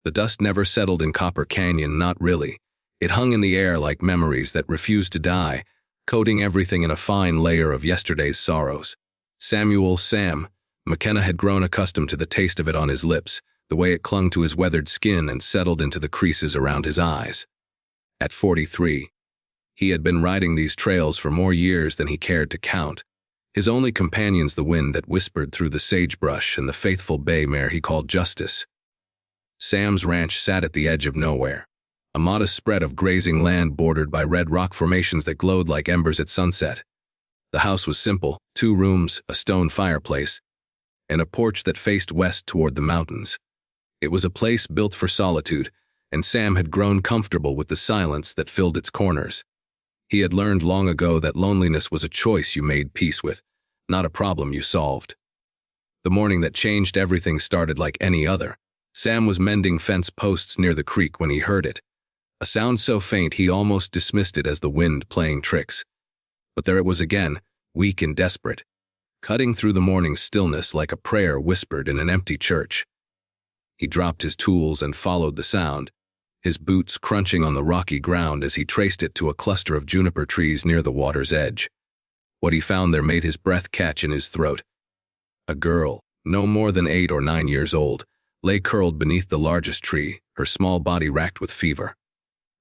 The dust never settled in Copper Canyon, not really. It hung in the air like memories that refused to die, coating everything in a fine layer of yesterday's sorrows. Sam, McKenna had grown accustomed to the taste of it on his lips, the way it clung to his weathered skin and settled into the creases around his eyes. At 43, he had been riding these trails for more years than he cared to count. His only companions the wind that whispered through the sagebrush and the faithful bay mare he called Justice. Sam's ranch sat at the edge of nowhere, a modest spread of grazing land bordered by red rock formations that glowed like embers at sunset. The house was simple, 2 rooms, a stone fireplace, and a porch that faced west toward the mountains. It was a place built for solitude, and Sam had grown comfortable with the silence that filled its corners. He had learned long ago that loneliness was a choice you made peace with, not a problem you solved. The morning that changed everything started like any other. Sam was mending fence posts near the creek when he heard it, a sound so faint he almost dismissed it as the wind playing tricks. But there it was again, weak and desperate, cutting through the morning stillness like a prayer whispered in an empty church. He dropped his tools and followed the sound, his boots crunching on the rocky ground as he traced it to a cluster of juniper trees near the water's edge. What he found there made his breath catch in his throat. A girl, no more than 8 or 9 years old, lay curled beneath the largest tree, her small body racked with fever.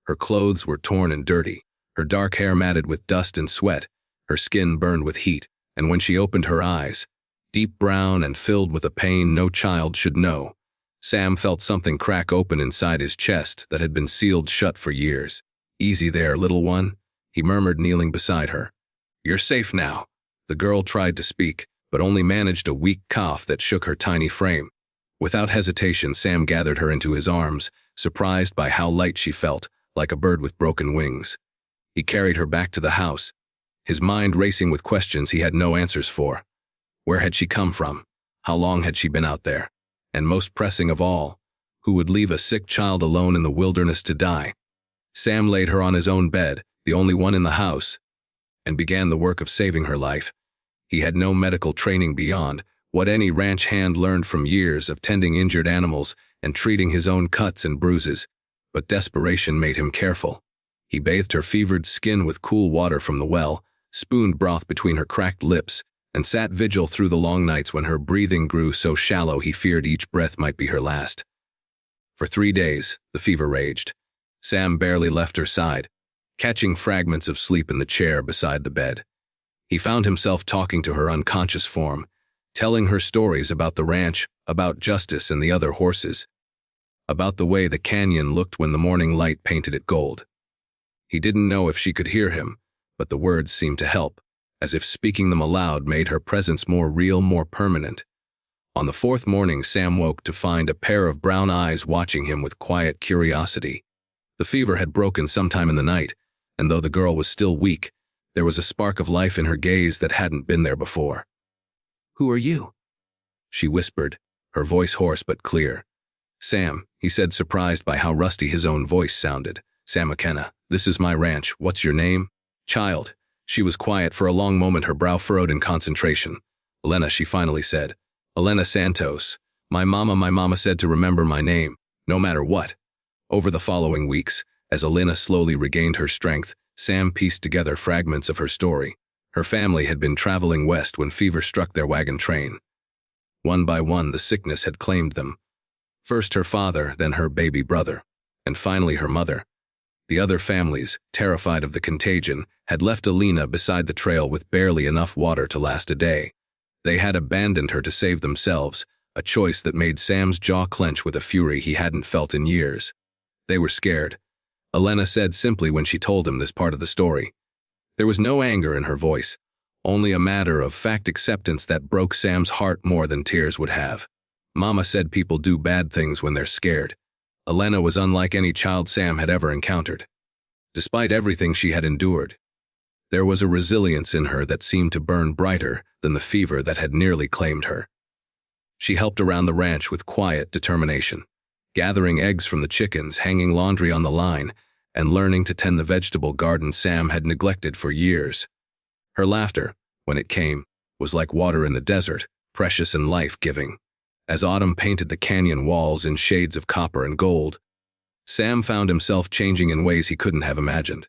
Her clothes were torn and dirty, her dark hair matted with dust and sweat, her skin burned with heat, and when she opened her eyes, deep brown and filled with a pain no child should know, Sam felt something crack open inside his chest that had been sealed shut for years. "Easy there, little one," he murmured, kneeling beside her. "You're safe now." The girl tried to speak, but only managed a weak cough that shook her tiny frame. Without hesitation, Sam gathered her into his arms, surprised by how light she felt, like a bird with broken wings. He carried her back to the house, his mind racing with questions he had no answers for. Where had she come from? How long had she been out there? And most pressing of all, who would leave a sick child alone in the wilderness to die? Sam laid her on his own bed, the only one in the house, and began the work of saving her life. He had no medical training beyond what any ranch hand learned from years of tending injured animals and treating his own cuts and bruises, but desperation made him careful. He bathed her fevered skin with cool water from the well, spooned broth between her cracked lips, and sat vigil through the long nights when her breathing grew so shallow he feared each breath might be her last. For 3 days, the fever raged. Sam barely left her side, catching fragments of sleep in the chair beside the bed. He found himself talking to her unconscious form, telling her stories about the ranch, about Justice and the other horses, about the way the canyon looked when the morning light painted it gold. He didn't know if she could hear him, but the words seemed to help, as if speaking them aloud made her presence more real, more permanent. On the 4th morning, Sam woke to find a pair of brown eyes watching him with quiet curiosity. The fever had broken sometime in the night, and though the girl was still weak, there was a spark of life in her gaze that hadn't been there before. "Who are you?" she whispered, her voice hoarse but clear. "Sam," he said, surprised by how rusty his own voice sounded. "Sam McKenna. This is my ranch. What's your name?" "Child." She was quiet for a long moment, her brow furrowed in concentration. "Alena," she finally said. "Alena Santos. My mama said to remember my name, no matter what." Over the following weeks, as Alena slowly regained her strength, Sam pieced together fragments of her story. Her family had been traveling west when fever struck their wagon train. One by one, the sickness had claimed them. First her father, then her baby brother, and finally her mother. The other families, terrified of the contagion, had left Alena beside the trail with barely enough water to last a day. They had abandoned her to save themselves, a choice that made Sam's jaw clench with a fury he hadn't felt in years. They were scared, Alena said simply when she told him this part of the story. There was no anger in her voice, only a matter of fact acceptance that broke Sam's heart more than tears would have. Mama said people do bad things when they're scared. Alena was unlike any child Sam had ever encountered. Despite everything she had endured, there was a resilience in her that seemed to burn brighter than the fever that had nearly claimed her. She helped around the ranch with quiet determination, gathering eggs from the chickens, hanging laundry on the line, and learning to tend the vegetable garden Sam had neglected for years. Her laughter, when it came, was like water in the desert, precious and life-giving. As autumn painted the canyon walls in shades of copper and gold, Sam found himself changing in ways he couldn't have imagined.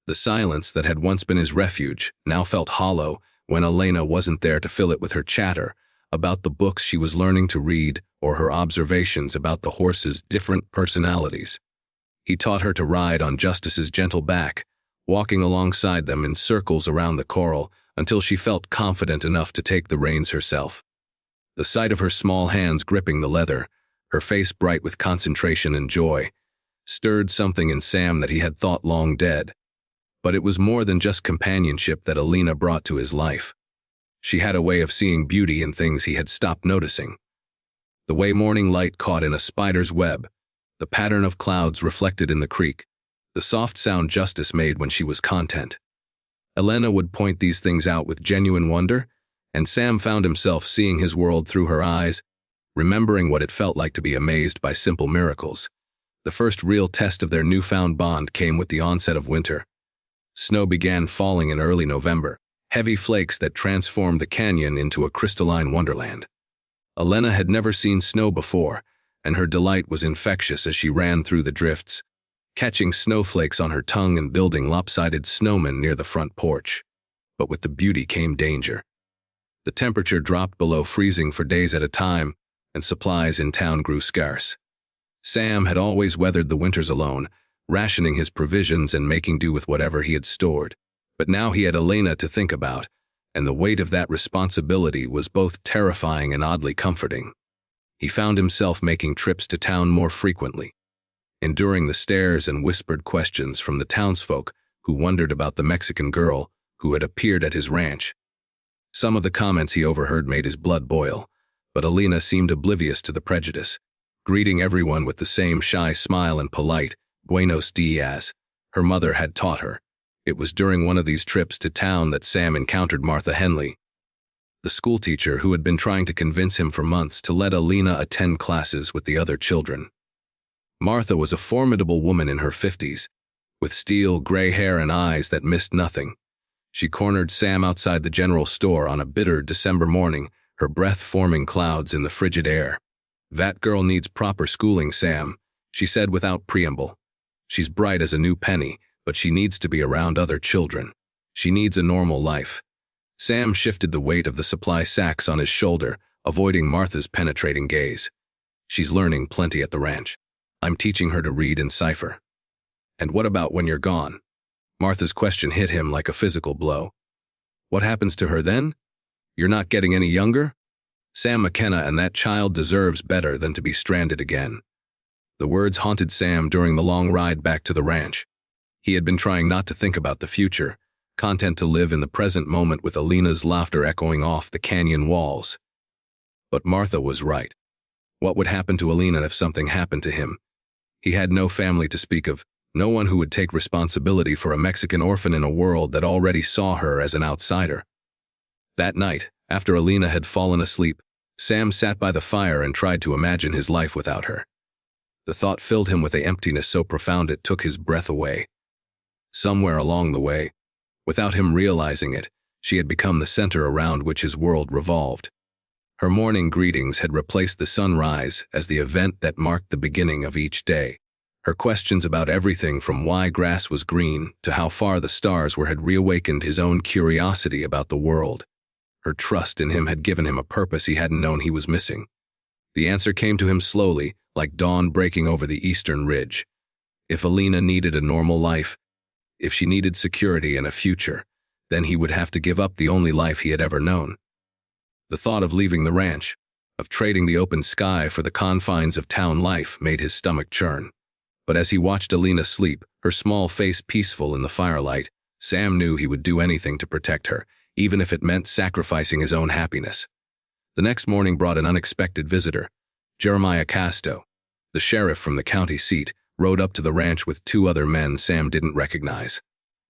The silence that had once been his refuge now felt hollow when Alena wasn't there to fill it with her chatter about the books she was learning to read or her observations about the horses' different personalities. He taught her to ride on Justice's gentle back, walking alongside them in circles around the corral until she felt confident enough to take the reins herself. The sight of her small hands gripping the leather, her face bright with concentration and joy, stirred something in Sam that he had thought long dead. But it was more than just companionship that Alena brought to his life. She had a way of seeing beauty in things he had stopped noticing. The way morning light caught in a spider's web, the pattern of clouds reflected in the creek, the soft sound Justice made when she was content. Alena would point these things out with genuine wonder, and Sam found himself seeing his world through her eyes, remembering what it felt like to be amazed by simple miracles. The first real test of their newfound bond came with the onset of winter. Snow began falling in early November, heavy flakes that transformed the canyon into a crystalline wonderland. Alena had never seen snow before, and her delight was infectious as she ran through the drifts, catching snowflakes on her tongue and building lopsided snowmen near the front porch. But with the beauty came danger. The temperature dropped below freezing for days at a time, and supplies in town grew scarce. Sam had always weathered the winters alone, rationing his provisions and making do with whatever he had stored. But now he had Alena to think about, and the weight of that responsibility was both terrifying and oddly comforting. He found himself making trips to town more frequently, enduring the stares and whispered questions from the townsfolk who wondered about the Mexican girl who had appeared at his ranch. Some of the comments he overheard made his blood boil, but Alena seemed oblivious to the prejudice, greeting everyone with the same shy smile and polite "Buenos dias" her mother had taught her. It was during one of these trips to town that Sam encountered Martha Henley, the schoolteacher who had been trying to convince him for months to let Alena attend classes with the other children. Martha was a formidable woman in her 50s, with steel gray hair and eyes that missed nothing. She cornered Sam outside the general store on a bitter December morning, her breath forming clouds in the frigid air. "That girl needs proper schooling, Sam," she said without preamble. "She's bright as a new penny, but she needs to be around other children. She needs a normal life." Sam shifted the weight of the supply sacks on his shoulder, avoiding Martha's penetrating gaze. "She's learning plenty at the ranch. I'm teaching her to read and cipher." "And what about when you're gone?" Martha's question hit him like a physical blow. "What happens to her then? You're not getting any younger?" Sam McKenna and that child deserves better than to be stranded again. The words haunted Sam during the long ride back to the ranch. He had been trying not to think about the future, content to live in the present moment with Alena's laughter echoing off the canyon walls. But Martha was right. What would happen to Alena if something happened to him? He had no family to speak of, no one who would take responsibility for a Mexican orphan in a world that already saw her as an outsider. That night, after Alena had fallen asleep, Sam sat by the fire and tried to imagine his life without her. The thought filled him with an emptiness so profound it took his breath away. Somewhere along the way, without him realizing it, she had become the center around which his world revolved. Her morning greetings had replaced the sunrise as the event that marked the beginning of each day. Her questions about everything from why grass was green to how far the stars were had reawakened his own curiosity about the world. Her trust in him had given him a purpose he hadn't known he was missing. The answer came to him slowly, like dawn breaking over the eastern ridge. If Alena needed a normal life, if she needed security and a future, then he would have to give up the only life he had ever known. The thought of leaving the ranch, of trading the open sky for the confines of town life, made his stomach churn. But as he watched Alena sleep, her small face peaceful in the firelight, Sam knew he would do anything to protect her, even if it meant sacrificing his own happiness. The next morning brought an unexpected visitor. Jeremiah Casto, the sheriff from the county seat, rode up to the ranch with two other men Sam didn't recognize.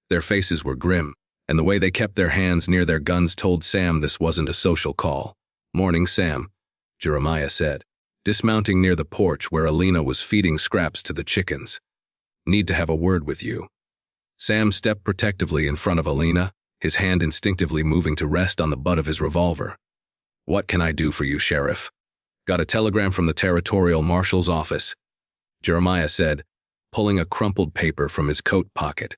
Their faces were grim, and the way they kept their hands near their guns told Sam this wasn't a social call. "Morning, Sam," Jeremiah said, dismounting near the porch where Alena was feeding scraps to the chickens. "Need to have a word with you." Sam stepped protectively in front of Alena, his hand instinctively moving to rest on the butt of his revolver. "What can I do for you, Sheriff?" Got a telegram from the territorial marshal's office, Jeremiah said, pulling a crumpled paper from his coat pocket.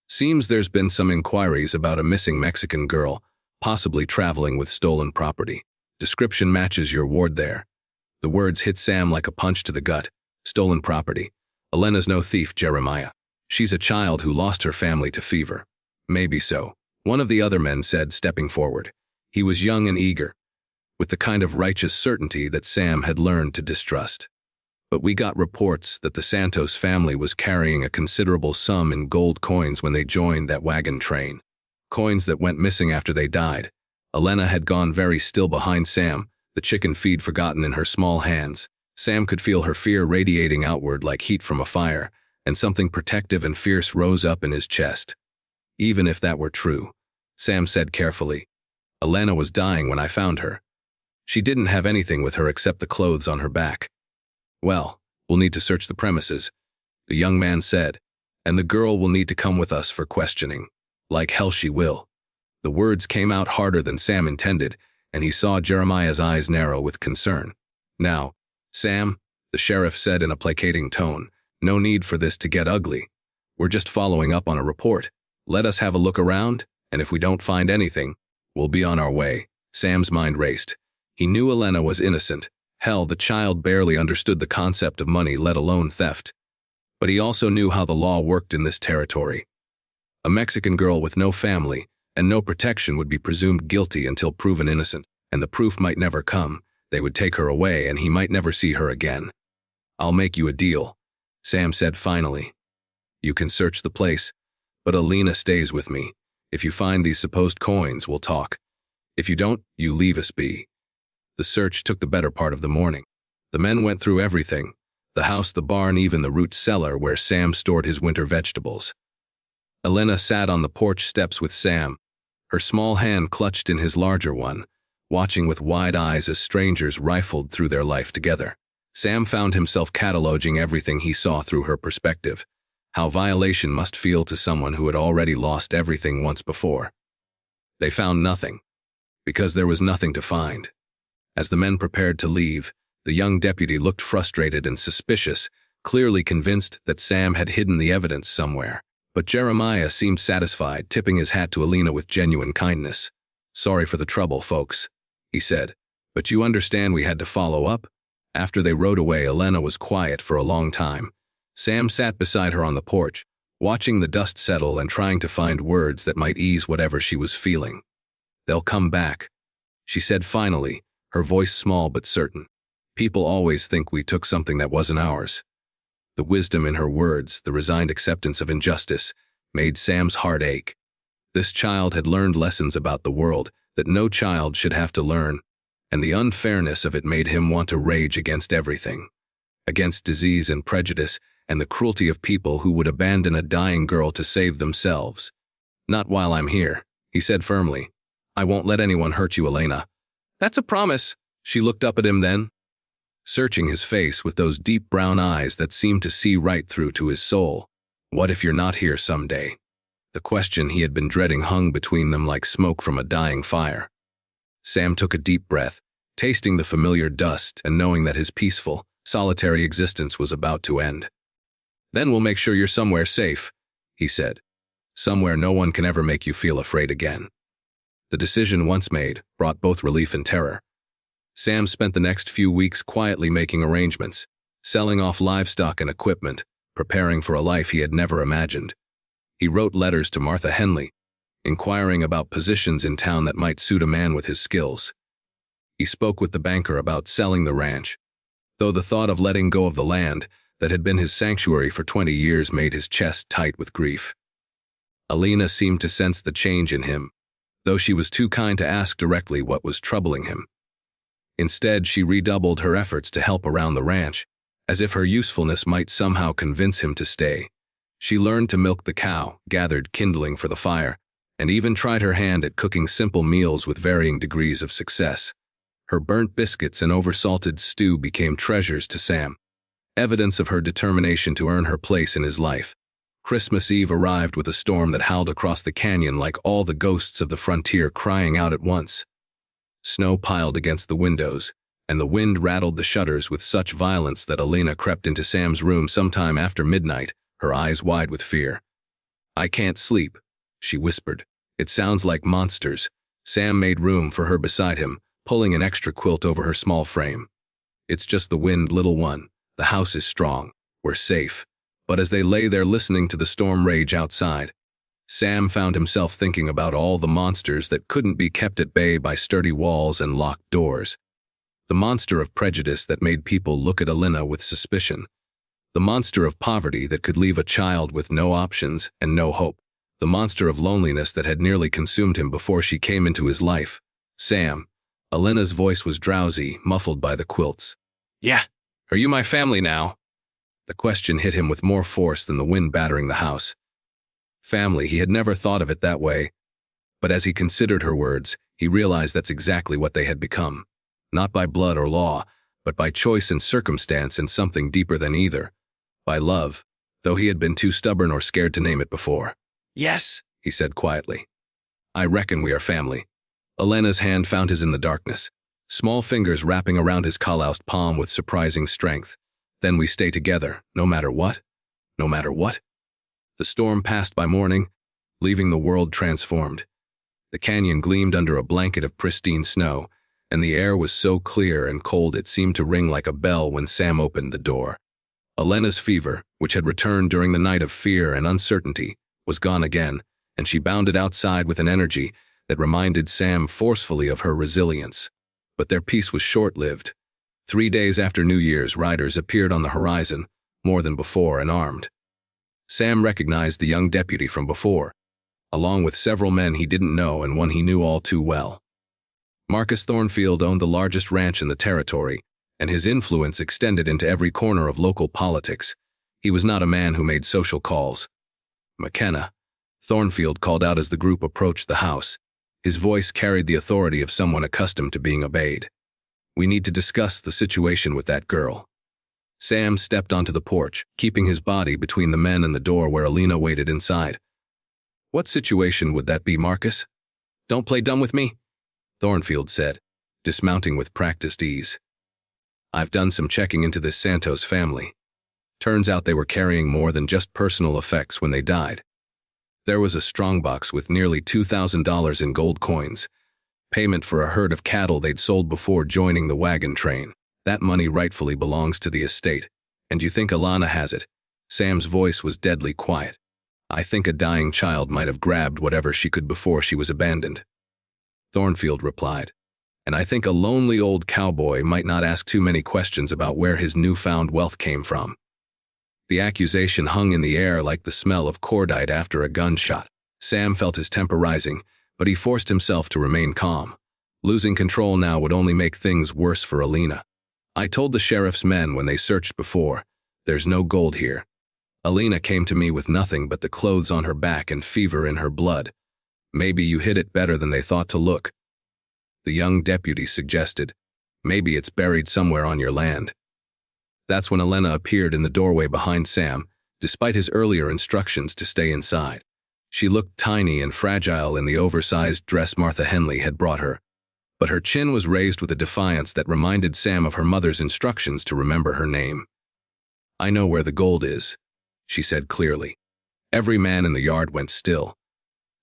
Seems there's been some inquiries about a missing Mexican girl, possibly traveling with stolen property. Description matches your ward there. The words hit Sam like a punch to the gut. Stolen property. Alena's no thief, Jeremiah. She's a child who lost her family to fever. Maybe so, one of the other men said, stepping forward. He was young and eager, with the kind of righteous certainty that Sam had learned to distrust. But we got reports that the Santos family was carrying a considerable sum in gold coins when they joined that wagon train. Coins that went missing after they died. Alena had gone very still behind Sam, the chicken feed forgotten in her small hands. Sam could feel her fear radiating outward like heat from a fire, and something protective and fierce rose up in his chest. Even if that were true, Sam said carefully, Alena was dying when I found her. She didn't have anything with her except the clothes on her back. Well, we'll need to search the premises, the young man said, and the girl will need to come with us for questioning. Like hell she will. The words came out harder than Sam intended, and he saw Jeremiah's eyes narrow with concern. Now, Sam, the sheriff said in a placating tone, no need for this to get ugly. We're just following up on a report. Let us have a look around, and if we don't find anything, we'll be on our way. Sam's mind raced. He knew Alena was innocent. Hell, the child barely understood the concept of money, let alone theft. But he also knew how the law worked in this territory. A Mexican girl with no family and no protection would be presumed guilty until proven innocent, and the proof might never come. They would take her away and he might never see her again. I'll make you a deal, Sam said finally. You can search the place, but Alena stays with me. If you find these supposed coins, we'll talk. If you don't, you leave us be. The search took the better part of the morning. The men went through everything, the house, the barn, even the root cellar where Sam stored his winter vegetables. Alena sat on the porch steps with Sam, her small hand clutched in his larger one, watching with wide eyes as strangers rifled through their life together. Sam found himself cataloging everything he saw through her perspective, how violation must feel to someone who had already lost everything once before. They found nothing, because there was nothing to find. As the men prepared to leave, the young deputy looked frustrated and suspicious, clearly convinced that Sam had hidden the evidence somewhere. But Jeremiah seemed satisfied, tipping his hat to Alena with genuine kindness. Sorry for the trouble, folks, he said. But you understand we had to follow up? After they rode away, Alena was quiet for a long time. Sam sat beside her on the porch, watching the dust settle and trying to find words that might ease whatever she was feeling. They'll come back, she said finally, her voice small but certain. People always think we took something that wasn't ours. The wisdom in her words, the resigned acceptance of injustice, made Sam's heart ache. This child had learned lessons about the world that no child should have to learn, and the unfairness of it made him want to rage against everything. Against disease and prejudice, and the cruelty of people who would abandon a dying girl to save themselves. Not while I'm here, he said firmly. I won't let anyone hurt you, Alena. That's a promise. She looked up at him then, searching his face with those deep brown eyes that seemed to see right through to his soul. What if you're not here someday? The question he had been dreading hung between them like smoke from a dying fire. Sam took a deep breath, tasting the familiar dust and knowing that his peaceful, solitary existence was about to end. Then we'll make sure you're somewhere safe, he said. Somewhere no one can ever make you feel afraid again. The decision once made brought both relief and terror. Sam spent the next few weeks quietly making arrangements, selling off livestock and equipment, preparing for a life he had never imagined. He wrote letters to Martha Henley, inquiring about positions in town that might suit a man with his skills. He spoke with the banker about selling the ranch, though the thought of letting go of the land that had been his sanctuary for 20 years made his chest tight with grief. Alena seemed to sense the change in him, though she was too kind to ask directly what was troubling him. Instead, she redoubled her efforts to help around the ranch, as if her usefulness might somehow convince him to stay. She learned to milk the cow, gathered kindling for the fire, and even tried her hand at cooking simple meals with varying degrees of success. Her burnt biscuits and oversalted stew became treasures to Sam, evidence of her determination to earn her place in his life. Christmas Eve arrived with a storm that howled across the canyon like all the ghosts of the frontier crying out at once. Snow piled against the windows, and the wind rattled the shutters with such violence that Alena crept into Sam's room sometime after midnight, her eyes wide with fear. "I can't sleep," she whispered. "It sounds like monsters." Sam made room for her beside him, pulling an extra quilt over her small frame. "It's just the wind, little one. The house is strong. We're safe." But as they lay there listening to the storm rage outside, Sam found himself thinking about all the monsters that couldn't be kept at bay by sturdy walls and locked doors. The monster of prejudice that made people look at Alena with suspicion. The monster of poverty that could leave a child with no options and no hope. The monster of loneliness that had nearly consumed him before she came into his life. "Sam." Alena's voice was drowsy, muffled by the quilts. "Yeah, are you my family now?" The question hit him with more force than the wind battering the house. Family, he had never thought of it that way. But as he considered her words, he realized that's exactly what they had become. Not by blood or law, but by choice and circumstance and something deeper than either. By love, though he had been too stubborn or scared to name it before. "Yes," he said quietly. "I reckon we are family." Alena's hand found his in the darkness, small fingers wrapping around his calloused palm with surprising strength. "Then we stay together, no matter what?" "No matter what?" The storm passed by morning, leaving the world transformed. The canyon gleamed under a blanket of pristine snow, and the air was so clear and cold it seemed to ring like a bell when Sam opened the door. Alena's fever, which had returned during the night of fear and uncertainty, was gone again, and she bounded outside with an energy that reminded Sam forcefully of her resilience. But their peace was short-lived. 3 days after New Year's, riders appeared on the horizon, more than before and armed. Sam recognized the young deputy from before, along with several men he didn't know and one he knew all too well. Marcus Thornfield owned the largest ranch in the territory, and his influence extended into every corner of local politics. He was not a man who made social calls. "McKenna," Thornfield called out as the group approached the house. His voice carried the authority of someone accustomed to being obeyed. "We need to discuss the situation with that girl." Sam stepped onto the porch, keeping his body between the men and the door where Alena waited inside. "What situation would that be, Marcus?" "Don't play dumb with me," Thornfield said, dismounting with practiced ease. "I've done some checking into this Santos family. Turns out they were carrying more than just personal effects when they died. There was a strongbox with nearly $2,000 in gold coins, payment for a herd of cattle they'd sold before joining the wagon train. That money rightfully belongs to the estate. And you think Alena has it?" Sam's voice was deadly quiet. "I think a dying child might have grabbed whatever she could before she was abandoned," Thornfield replied. "And I think a lonely old cowboy might not ask too many questions about where his newfound wealth came from." The accusation hung in the air like the smell of cordite after a gunshot. Sam felt his temper rising, but he forced himself to remain calm. Losing control now would only make things worse for Alena. "I told the sheriff's men when they searched before, there's no gold here. Alena came to me with nothing but the clothes on her back and fever in her blood. Maybe you hid it better than they thought to look." The young deputy suggested, "Maybe it's buried somewhere on your land." That's when Alena appeared in the doorway behind Sam, despite his earlier instructions to stay inside. She looked tiny and fragile in the oversized dress Martha Henley had brought her, but her chin was raised with a defiance that reminded Sam of her mother's instructions to remember her name. "I know where the gold is," she said clearly. Every man in the yard went still.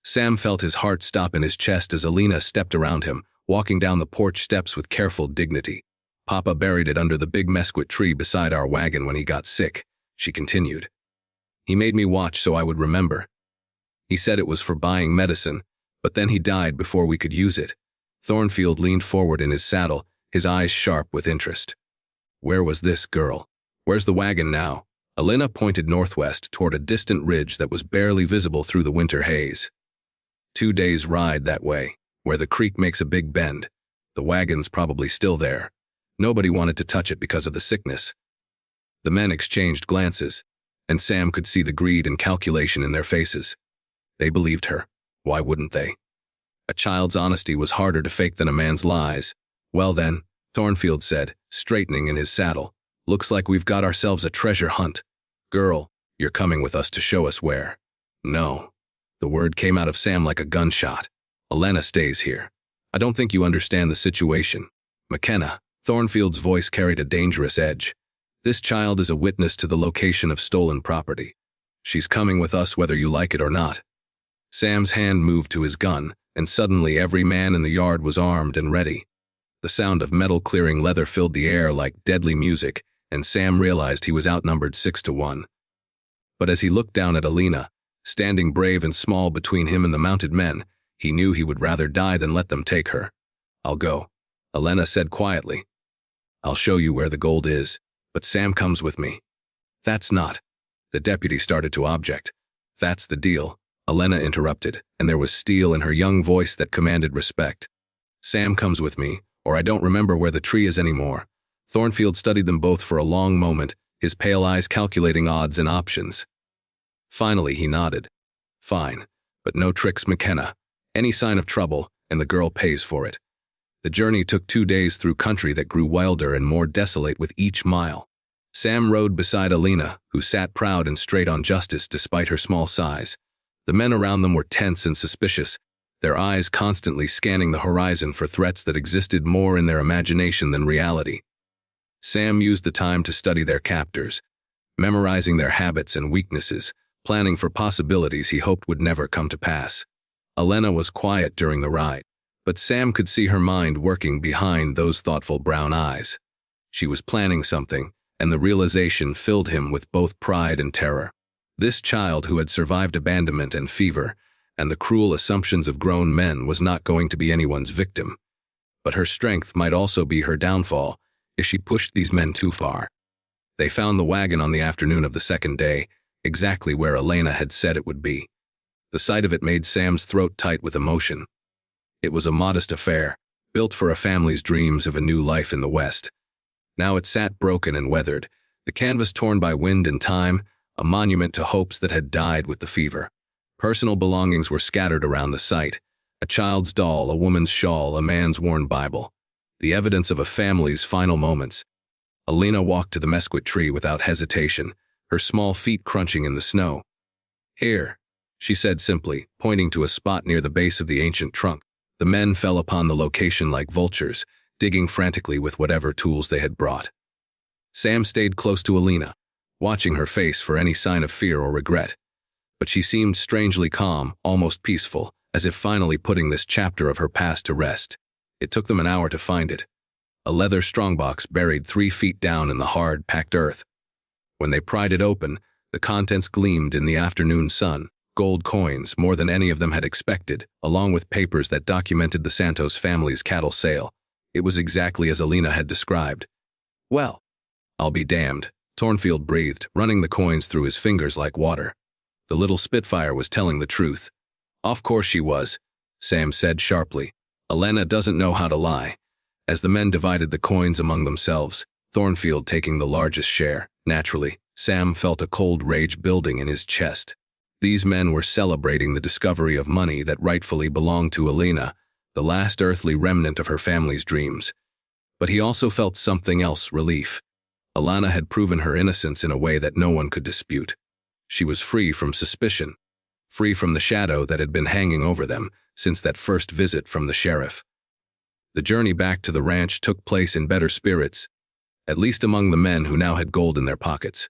Sam felt his heart stop in his chest as Alena stepped around him, walking down the porch steps with careful dignity. "Papa buried it under the big mesquite tree beside our wagon when he got sick," she continued. "He made me watch so I would remember. He said it was for buying medicine, but then he died before we could use it." Thornfield leaned forward in his saddle, his eyes sharp with interest. "Where was this girl? Where's the wagon now?" Alena pointed northwest toward a distant ridge that was barely visible through the winter haze. 2 days' ride that way, where the creek makes a big bend. The wagon's probably still there. Nobody wanted to touch it because of the sickness." The men exchanged glances, and Sam could see the greed and calculation in their faces. They believed her. Why wouldn't they? A child's honesty was harder to fake than a man's lies. "Well then," Thornfield said, straightening in his saddle, "looks like we've got ourselves a treasure hunt. Girl, you're coming with us to show us where." "No." The word came out of Sam like a gunshot. "Alena stays here. I don't think you understand the situation." "McKenna," Thornfield's voice carried a dangerous edge. This child is a witness to the location of stolen property. She's coming with us whether you like it or not. Sam's hand moved to his gun, and suddenly every man in the yard was armed and ready. The sound of metal clearing leather filled the air like deadly music, and Sam realized he was outnumbered 6-1. But as he looked down at Alena, standing brave and small between him and the mounted men, he knew he would rather die than let them take her. "I'll go," Alena said quietly. "I'll show you where the gold is, but Sam comes with me." "That's not." The deputy started to object. "That's the deal," Alena interrupted, and there was steel in her young voice that commanded respect. "Sam comes with me, or I don't remember where the tree is anymore." Thornfield studied them both for a long moment, his pale eyes calculating odds and options. Finally, he nodded. "Fine, but no tricks, McKenna. Any sign of trouble, and the girl pays for it." The journey took 2 days through country that grew wilder and more desolate with each mile. Sam rode beside Alena, who sat proud and straight on justice despite her small size. The men around them were tense and suspicious, their eyes constantly scanning the horizon for threats that existed more in their imagination than reality. Sam used the time to study their captors, memorizing their habits and weaknesses, planning for possibilities he hoped would never come to pass. Alena was quiet during the ride, but Sam could see her mind working behind those thoughtful brown eyes. She was planning something, and the realization filled him with both pride and terror. This child who had survived abandonment and fever, and the cruel assumptions of grown men was not going to be anyone's victim. But her strength might also be her downfall if she pushed these men too far. They found the wagon on the afternoon of the second day, exactly where Alena had said it would be. The sight of it made Sam's throat tight with emotion. It was a modest affair, built for a family's dreams of a new life in the West. Now it sat broken and weathered, the canvas torn by wind and time, a monument to hopes that had died with the fever. Personal belongings were scattered around the site, a child's doll, a woman's shawl, a man's worn Bible, the evidence of a family's final moments. Alena walked to the mesquite tree without hesitation, her small feet crunching in the snow. "Here," she said simply, pointing to a spot near the base of the ancient trunk. The men fell upon the location like vultures, digging frantically with whatever tools they had brought. Sam stayed close to Alena, watching her face for any sign of fear or regret. But she seemed strangely calm, almost peaceful, as if finally putting this chapter of her past to rest. It took them an hour to find it. A leather strongbox buried 3 feet down in the hard, packed earth. When they pried it open, the contents gleamed in the afternoon sun. Gold coins, more than any of them had expected, along with papers that documented the Santos family's cattle sale. It was exactly as Alena had described. "Well, I'll be damned," Thornfield breathed, running the coins through his fingers like water. The little Spitfire was telling the truth. "Of course she was," Sam said sharply. "Alena doesn't know how to lie." As the men divided the coins among themselves, Thornfield taking the largest share, naturally, Sam felt a cold rage building in his chest. These men were celebrating the discovery of money that rightfully belonged to Alena, the last earthly remnant of her family's dreams. But he also felt something else, relief. Alena had proven her innocence in a way that no one could dispute. She was free from suspicion, free from the shadow that had been hanging over them since that first visit from the sheriff. The journey back to the ranch took place in better spirits, at least among the men who now had gold in their pockets.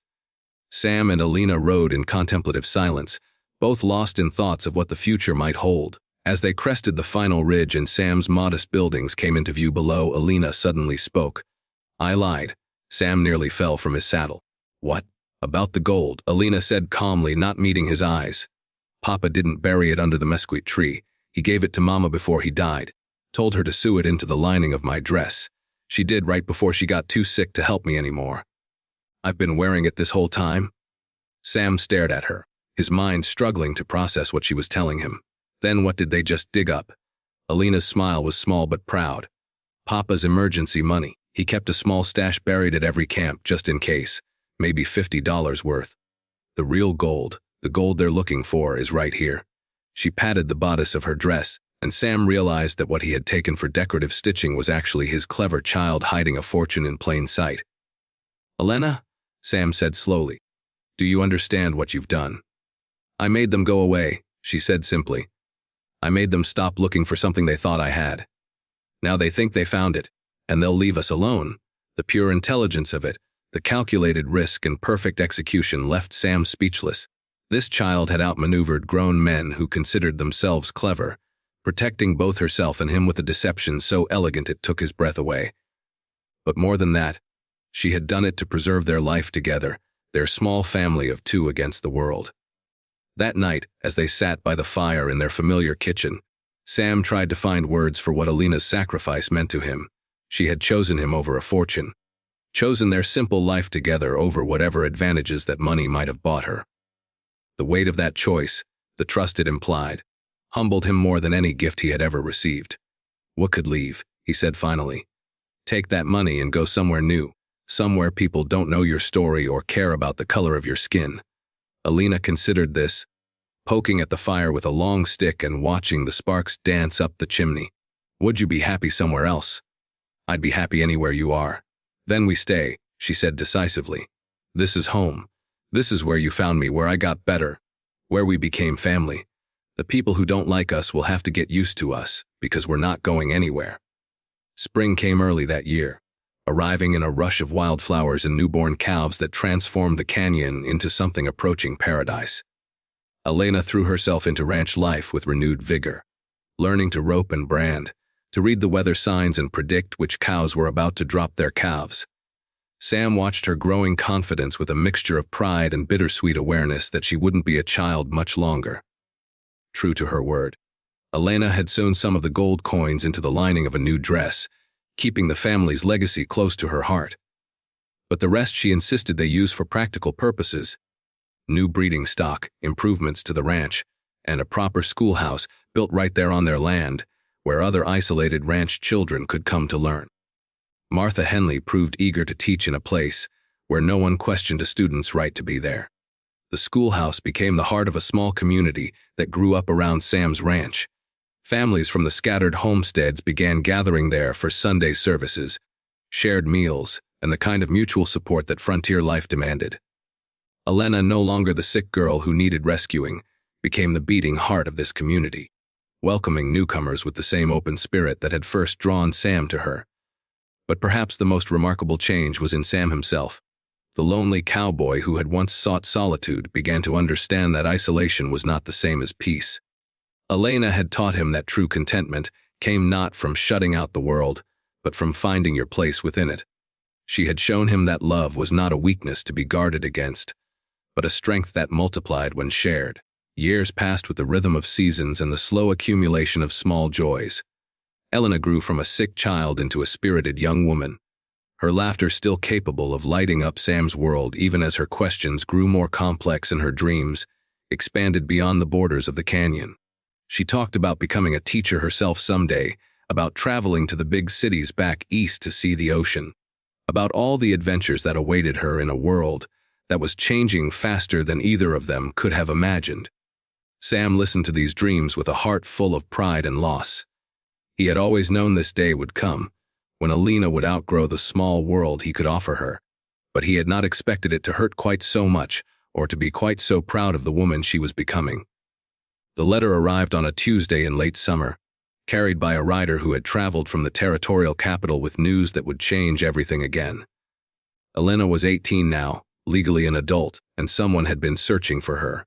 Sam and Alena rode in contemplative silence, both lost in thoughts of what the future might hold. As they crested the final ridge and Sam's modest buildings came into view below, Alena suddenly spoke. "I lied." Sam nearly fell from his saddle. "What?" "About the gold," Alena said calmly, not meeting his eyes. "Papa didn't bury it under the mesquite tree. He gave it to Mama before he died. Told her to sew it into the lining of my dress. She did right before she got too sick to help me anymore. I've been wearing it this whole time?" Sam stared at her, his mind struggling to process what she was telling him. Then what did they just dig up? Alena's smile was small but proud. "Papa's emergency money. He kept a small stash buried at every camp just in case, maybe $50 worth. The real gold, the gold they're looking for, is right here." She patted the bodice of her dress, and Sam realized that what he had taken for decorative stitching was actually his clever child hiding a fortune in plain sight. "Alena," Sam said slowly, "do you understand what you've done?" "I made them go away," she said simply. "I made them stop looking for something they thought I had. Now they think they found it, and they'll leave us alone. The pure intelligence of it, the calculated risk and perfect execution left Sam speechless. This child had outmaneuvered grown men who considered themselves clever, protecting both herself and him with a deception so elegant it took his breath away. But more than that, she had done it to preserve their life together, their small family of two against the world. That night, as they sat by the fire in their familiar kitchen, Sam tried to find words for what Alena's sacrifice meant to him. She had chosen him over a fortune, chosen their simple life together over whatever advantages that money might have bought her. The weight of that choice, the trust it implied, humbled him more than any gift he had ever received. "What could leave?" he said finally. "Take that money and go somewhere new, somewhere people don't know your story or care about the color of your skin." Alena considered this, poking at the fire with a long stick and watching the sparks dance up the chimney. "Would you be happy somewhere else?" "I'd be happy anywhere you are." "Then we stay," she said decisively. "This is home. This is where you found me, where I got better, where we became family. The people who don't like us will have to get used to us, because we're not going anywhere." Spring came early that year, arriving in a rush of wildflowers and newborn calves that transformed the canyon into something approaching paradise. Alena threw herself into ranch life with renewed vigor, learning to rope and brand, to read the weather signs and predict which cows were about to drop their calves. Sam watched her growing confidence with a mixture of pride and bittersweet awareness that she wouldn't be a child much longer. True to her word, Alena had sewn some of the gold coins into the lining of a new dress, keeping the family's legacy close to her heart. But the rest she insisted they use for practical purposes: new breeding stock, improvements to the ranch, and a proper schoolhouse built right there on their land, where other isolated ranch children could come to learn. Martha Henley proved eager to teach in a place where no one questioned a student's right to be there. The schoolhouse became the heart of a small community that grew up around Sam's ranch. Families from the scattered homesteads began gathering there for Sunday services, shared meals, and the kind of mutual support that frontier life demanded. Alena, no longer the sick girl who needed rescuing, became the beating heart of this community, welcoming newcomers with the same open spirit that had first drawn Sam to her. But perhaps the most remarkable change was in Sam himself. The lonely cowboy who had once sought solitude began to understand that isolation was not the same as peace. Alena had taught him that true contentment came not from shutting out the world, but from finding your place within it. She had shown him that love was not a weakness to be guarded against, but a strength that multiplied when shared. Years passed with the rhythm of seasons and the slow accumulation of small joys. Alena grew from a sick child into a spirited young woman, her laughter still capable of lighting up Sam's world even as her questions grew more complex and her dreams expanded beyond the borders of the canyon. She talked about becoming a teacher herself someday, about traveling to the big cities back east to see the ocean, about all the adventures that awaited her in a world that was changing faster than either of them could have imagined. Sam listened to these dreams with a heart full of pride and loss. He had always known this day would come, when Alena would outgrow the small world he could offer her, but he had not expected it to hurt quite so much or to be quite so proud of the woman she was becoming. The letter arrived on a Tuesday in late summer, carried by a rider who had traveled from the territorial capital with news that would change everything again. Alena was 18 now, legally an adult, and someone had been searching for her.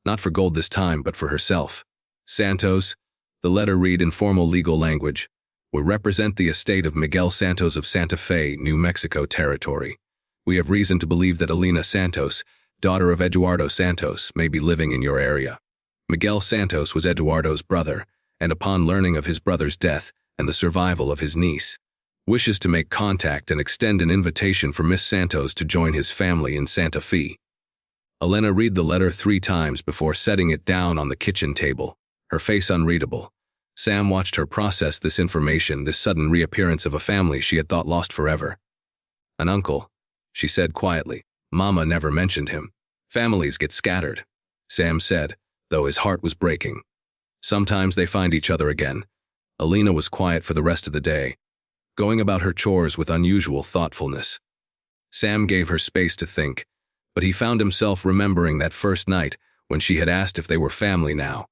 Not for gold this time, but for herself. Santos, the letter read in formal legal language, will represent the estate of Miguel Santos of Santa Fe, New Mexico Territory. We have reason to believe that Alena Santos, daughter of Eduardo Santos, may be living in your area. Miguel Santos was Eduardo's brother, and upon learning of his brother's death and the survival of his niece, wishes to make contact and extend an invitation for Miss Santos to join his family in Santa Fe. Alena read the letter 3 times before setting it down on the kitchen table, her face unreadable. Sam watched her process this information, this sudden reappearance of a family she had thought lost forever. "An uncle," she said quietly. "Mama never mentioned him." "Families get scattered," Sam said, though his heart was breaking. "Sometimes they find each other again." Alena was quiet for the rest of the day, going about her chores with unusual thoughtfulness. Sam gave her space to think, but he found himself remembering that first night when she had asked if they were family now.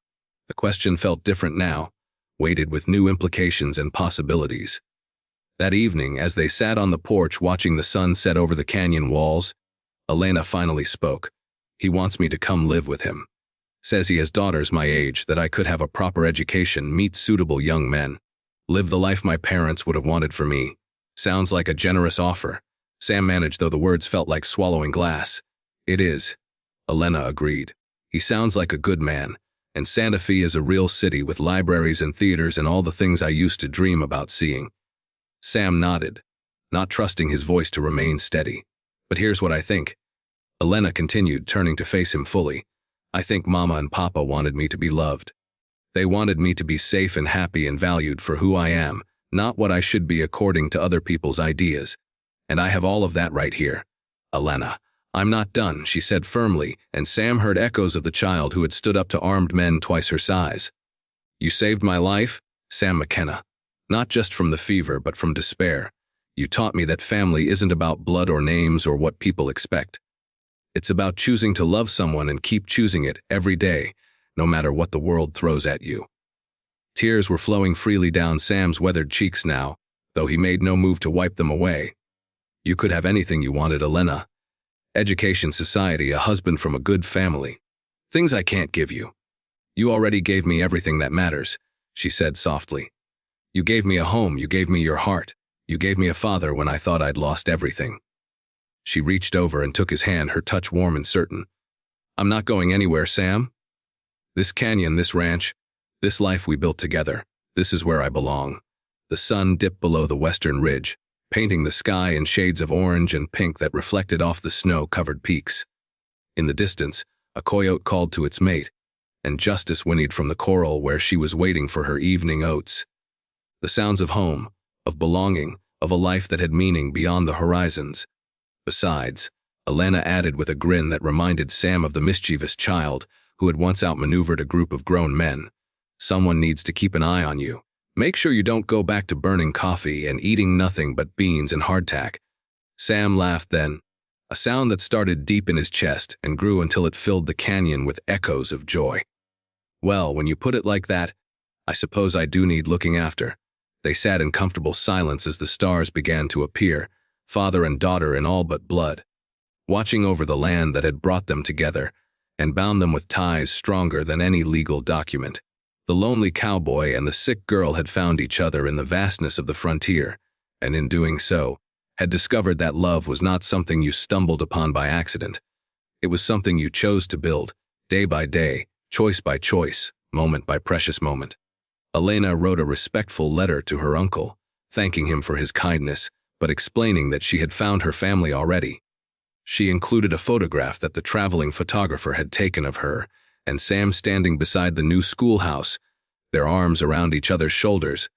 The question felt different now, weighted with new implications and possibilities. That evening, as they sat on the porch watching the sun set over the canyon walls, Alena finally spoke. He wants me to come live with him. Says he has daughters my age, that I could have a proper education, meet suitable young men, live the life my parents would have wanted for me. Sounds like a generous offer. Sam managed, though the words felt like swallowing glass. It is. Alena agreed. He sounds like a good man, and Santa Fe is a real city with libraries and theaters and all the things I used to dream about seeing. Sam nodded, not trusting his voice to remain steady. But here's what I think. Alena continued, turning to face him fully. I think Mama and Papa wanted me to be loved. They wanted me to be safe and happy and valued for who I am, not what I should be according to other people's ideas. And I have all of that right here. Alena, I'm not done, she said firmly, and Sam heard echoes of the child who had stood up to armed men twice her size. You saved my life, Sam McKenna. Not just from the fever, but from despair. You taught me that family isn't about blood or names or what people expect. It's about choosing to love someone and keep choosing it every day, no matter what the world throws at you. Tears were flowing freely down Sam's weathered cheeks now, though he made no move to wipe them away. You could have anything you wanted, Alena. Education, society, a husband from a good family. Things I can't give you. You already gave me everything that matters, she said softly. You gave me a home, you gave me your heart. You gave me a father when I thought I'd lost everything. She reached over and took his hand, her touch warm and certain. I'm not going anywhere, Sam. This canyon, this ranch, this life we built together, this is where I belong. The sun dipped below the western ridge, painting the sky in shades of orange and pink that reflected off the snow-covered peaks. In the distance, a coyote called to its mate, and Justice whinnied from the corral where she was waiting for her evening oats. The sounds of home, of belonging, of a life that had meaning beyond the horizons. Besides, Alena added with a grin that reminded Sam of the mischievous child who had once outmaneuvered a group of grown men. Someone needs to keep an eye on you. Make sure you don't go back to burning coffee and eating nothing but beans and hardtack. Sam laughed then, a sound that started deep in his chest and grew until it filled the canyon with echoes of joy. Well, when you put it like that, I suppose I do need looking after. They sat in comfortable silence as the stars began to appear, father and daughter in all but blood, watching over the land that had brought them together and bound them with ties stronger than any legal document. The lonely cowboy and the sick girl had found each other in the vastness of the frontier, and in doing so, had discovered that love was not something you stumbled upon by accident. It was something you chose to build, day by day, choice by choice, moment by precious moment. Alena wrote a respectful letter to her uncle, thanking him for his kindness, but explaining that she had found her family already. She included a photograph that the traveling photographer had taken of her, and Sam standing beside the new schoolhouse, their arms around each other's shoulders,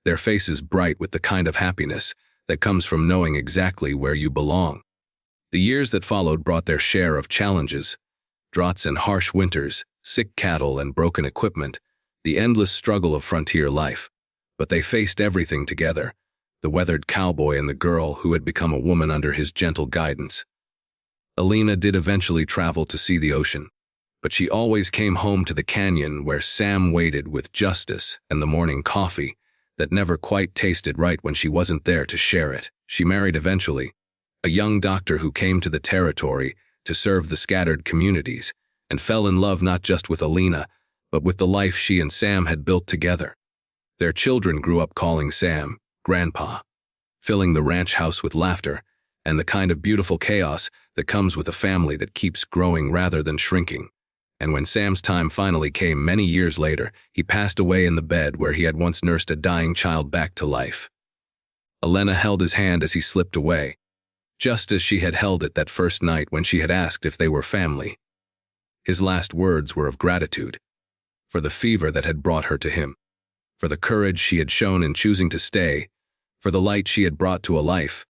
their faces bright with the kind of happiness that comes from knowing exactly where you belong. The years that followed brought their share of challenges, droughts and harsh winters, sick cattle and broken equipment, the endless struggle of frontier life. But they faced everything together, the weathered cowboy and the girl who had become a woman under his gentle guidance. Alena did eventually travel to see the ocean, but she always came home to the canyon where Sam waited with Justice and the morning coffee that never quite tasted right when she wasn't there to share it. She married eventually, a young doctor who came to the territory to serve the scattered communities, and fell in love not just with Alena, but with the life she and Sam had built together. Their children grew up calling Sam Grandpa, filling the ranch house with laughter and the kind of beautiful chaos that comes with a family that keeps growing rather than shrinking. And when Sam's time finally came many years later, he passed away in the bed where he had once nursed a dying child back to life. Alena held his hand as he slipped away, just as she had held it that first night when she had asked if they were family. His last words were of gratitude, for the fever that had brought her to him, for the courage she had shown in choosing to stay, for the light she had brought to a life